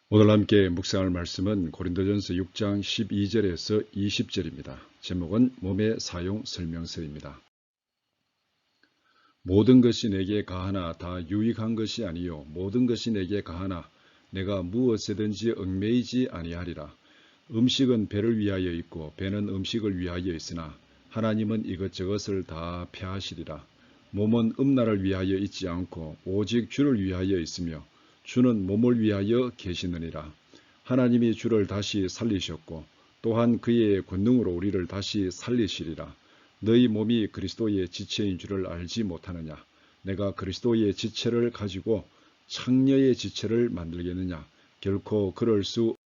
오늘 함께 묵상할 말씀은 고린도전서 6장 12절에서 20절입니다. 제목은 몸의 사용 설명서입니다. 모든 것이 내게 가하나 다 유익한 것이 아니요 모든 것이 내게 가하나 내가 무엇에든지 얽매이지 아니하리라. 음식은 배를 위하여 있고 배는 음식을 위하여 있으나 하나님은 이것저것을 다 폐하시리라. 몸은 음란을 위하여 있지 않고 오직 주를 위하여 있으며 주는 몸을 위하여 계시느니라. 하나님이 주를 다시 살리셨고 또한 그의 권능으로 우리를 다시 살리시리라. 너희 몸이 그리스도의 지체인 줄을 알지 못하느냐? 내가 그리스도의 지체를 가지고 창녀의 지체를 만들겠느냐? 결코 그럴 수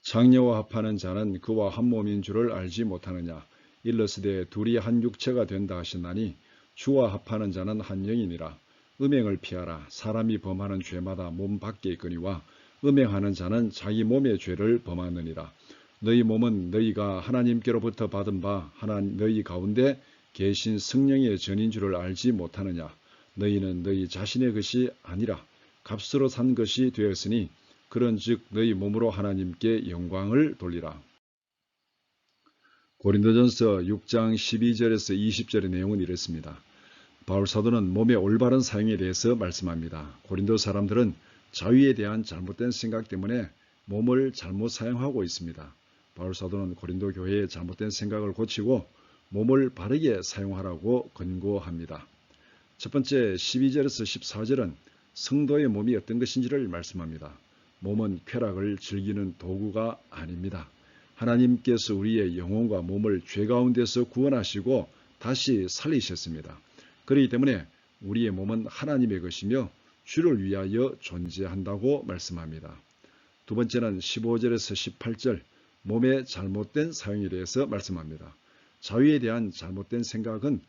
창녀와 합하는 자는 그와 한 몸인 줄을 알지 못하느냐? 일러스되 둘이 한 육체가 된다 하시나니 주와 합하는 자는 한 영이니라. 음행을 피하라. 사람이 범하는 죄마다 몸 밖에 있거니와 음행하는 자는 자기 몸의 죄를 범하느니라. 너희 몸은 너희가 하나님께로부터 받은 바 하나님 너희 가운데 계신 성령의 전인 줄을 알지 못하느냐. 너희는 너희 자신의 것이 아니라 값으로 산 것이 되었으니 그런즉 너희 몸으로 하나님께 영광을 돌리라. 고린도전서 6장 12절에서 20절의 내용은 이렇습니다. 바울 사도는 몸의 올바른 사용에 대해서 말씀합니다. 고린도 사람들은 자유에 대한 잘못된 생각 때문에 몸을 잘못 사용하고 있습니다. 바울 사도는 고린도 교회의 잘못된 생각을 고치고 몸을 바르게 사용하라고 권고합니다. 첫 번째 12절에서 14절은 성도의 몸이 어떤 것인지를 말씀합니다. 몸은 쾌락을 즐기는 도구가 아닙니다. 하나님께서 우리의 영혼과 몸을 죄 가운데서 구원하시고 다시 살리셨습니다. 그렇기 때문에 우리의 몸은 하나님의 것이며 주를 위하여 존재한다고 말씀합니다. 두 번째는 15절에서 18절 몸의 잘못된 사용에 대해서 말씀합니다. 자유에 대한 잘못된 생각은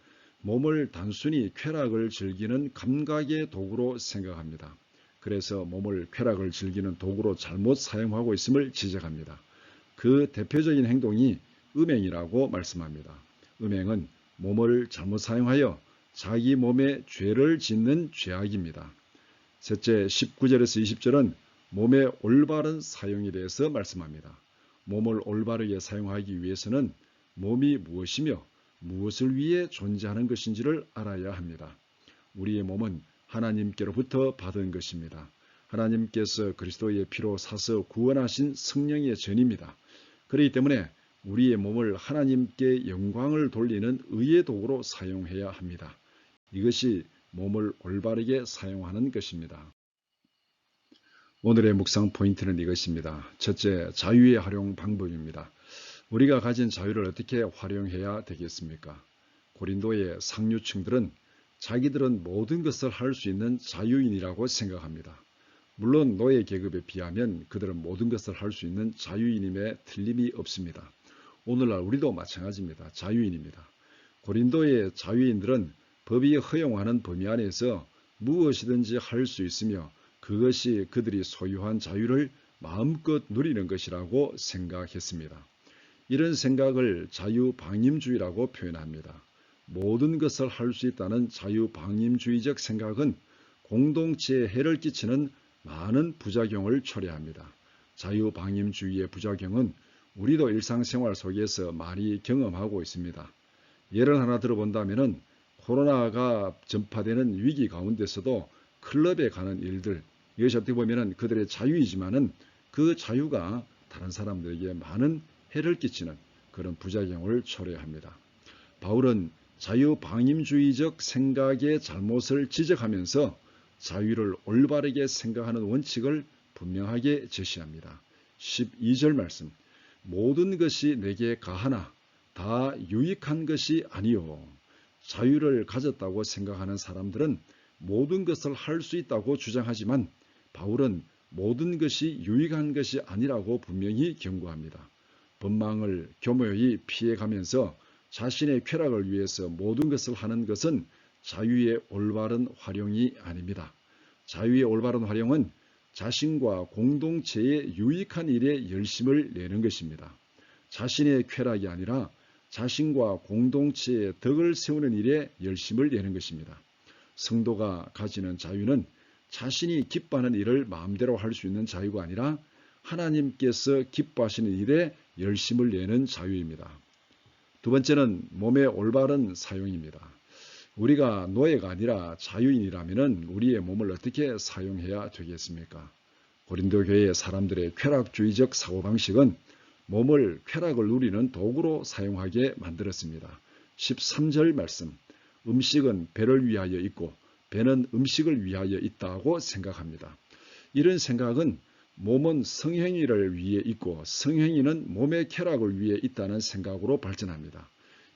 몸을 단순히 쾌락을 즐기는 감각의 도구로 생각합니다. 그래서 몸을 쾌락을 즐기는 도구로 잘못 사용하고 있음을 지적합니다. 그 대표적인 행동이 음행이라고 말씀합니다. 음행은 몸을 잘못 사용하여 자기 몸에 죄를 짓는 죄악입니다. 셋째 19절에서 20절은 몸의 올바른 사용에 대해서 말씀합니다. 몸을 올바르게 사용하기 위해서는 몸이 무엇이며 무엇을 위해 존재하는 것인지를 알아야 합니다. 우리의 몸은 하나님께로부터 받은 것입니다. 하나님께서 그리스도의 피로 사서 구원하신 성령의 전입니다. 그렇기 때문에 우리의 몸을 하나님께 영광을 돌리는 의의 도구로 사용해야 합니다. 이것이 몸을 올바르게 사용하는 것입니다. 오늘의 묵상 포인트는 이것입니다. 첫째, 자유의 활용 방법입니다. 우리가 가진 자유를 어떻게 활용해야 되겠습니까? 고린도의 상류층들은 자기들은 모든 것을 할 수 있는 자유인이라고 생각합니다. 물론 노예 계급에 비하면 그들은 모든 것을 할 수 있는 자유인임에 틀림이 없습니다. 오늘날 우리도 마찬가지입니다. 자유인입니다. 고린도의 자유인들은 법이 허용하는 범위 안에서 무엇이든지 할 수 있으며 그것이 그들이 소유한 자유를 마음껏 누리는 것이라고 생각했습니다. 이런 생각을 자유방임주의라고 표현합니다. 모든 것을 할 수 있다는 자유방임주의적 생각은 공동체에 해를 끼치는 많은 부작용을 초래합니다. 자유방임주의의 부작용은 우리도 일상생활 속에서 많이 경험하고 있습니다. 예를 하나 들어본다면 코로나가 전파되는 위기 가운데서도 클럽에 가는 일들, 이것이 어떻게 보면 그들의 자유이지만은 그 자유가 다른 사람들에게 많은 해를 끼치는 그런 부작용을 초래합니다. 바울은 자유방임주의적 생각의 잘못을 지적하면서 자유를 올바르게 생각하는 원칙을 분명하게 제시합니다. 12절 말씀, 모든 것이 내게 가하나 다 유익한 것이 아니요. 자유를 가졌다고 생각하는 사람들은 모든 것을 할 수 있다고 주장하지만 바울은 모든 것이 유익한 것이 아니라고 분명히 경고합니다. 법망을 교묘히 피해가면서 자신의 쾌락을 위해서 모든 것을 하는 것은 자유의 올바른 활용이 아닙니다. 자유의 올바른 활용은 자신과 공동체에 유익한 일에 열심을 내는 것입니다. 자신의 쾌락이 아니라 자신과 공동체의 덕을 세우는 일에 열심을 내는 것입니다. 성도가 가지는 자유는 자신이 기뻐하는 일을 마음대로 할 수 있는 자유가 아니라 하나님께서 기뻐하시는 일에 열심을 내는 자유입니다. 두 번째는 몸의 올바른 사용입니다. 우리가 노예가 아니라 자유인이라면 우리의 몸을 어떻게 사용해야 되겠습니까? 고린도 교회의 사람들의 쾌락주의적 사고방식은 몸을 쾌락을 누리는 도구로 사용하게 만들었습니다. 13절 말씀, 음식은 배를 위하여 있고 배는 음식을 위하여 있다고 생각합니다. 이런 생각은 몸은 성행위를 위해 있고 성행위는 몸의 쾌락을 위해 있다는 생각으로 발전합니다.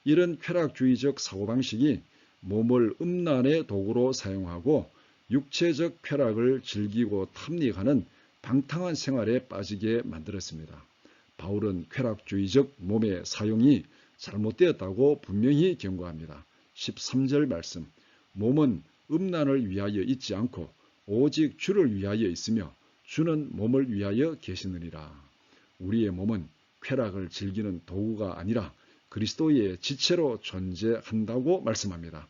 이런 쾌락주의적 사고방식이 몸을 음란의 도구로 사용하고 육체적 쾌락을 즐기고 탐닉하는 방탕한 생활에 빠지게 만들었습니다. 바울은 쾌락주의적 몸의 사용이 잘못되었다고 분명히 경고합니다. 13절 말씀, 몸은 음란을 위하여 있지 않고 오직 주를 위하여 있으며 주는 몸을 위하여 계시느니라. 우리의 몸은 쾌락을 즐기는 도구가 아니라 그리스도의 지체로 존재한다고 말씀합니다.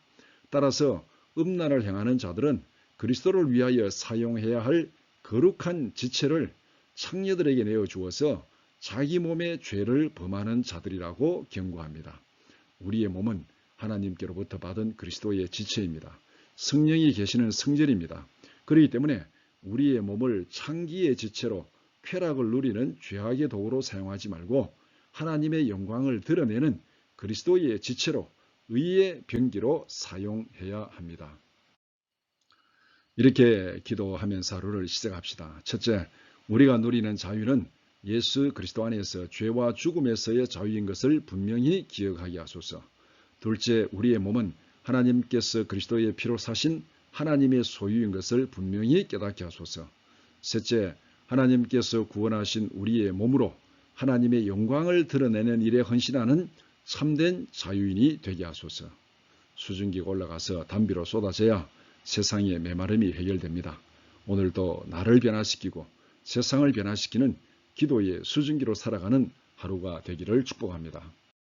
따라서 음란을 행하는 자들은 그리스도를 위하여 사용해야 할 거룩한 지체를 창녀들에게 내어주어서 자기 몸의 죄를 범하는 자들이라고 경고합니다. 우리의 몸은 하나님께로부터 받은 그리스도의 지체입니다. 성령이 계시는 성전입니다. 그렇기 때문에 우리의 몸을 창기의 지체로 쾌락을 누리는 죄악의 도구로 사용하지 말고 하나님의 영광을 드러내는 그리스도의 지체로 의의 병기로 사용해야 합니다. 이렇게 기도하면서 하루를 시작합시다. 첫째, 우리가 누리는 자유는 예수 그리스도 안에서 죄와 죽음에서의 자유인 것을 분명히 기억하게 하소서. 둘째, 우리의 몸은 하나님께서 그리스도의 피로 사신 하나님의 소유인 것을 분명히 깨닫게 하소서. 셋째, 하나님께서 구원하신 우리의 몸으로 하나님의 영광을 드러내는 일에 헌신하는 참된 자유인이 되게 하소서. 수증기가 올라가서 단비로 쏟아져야 세상의 메마름이 해결됩니다. 오늘도 나를 변화시키고 세상을 변화시키는 기도의 수증기로 살아가는 하루가 되기를 축복합니다.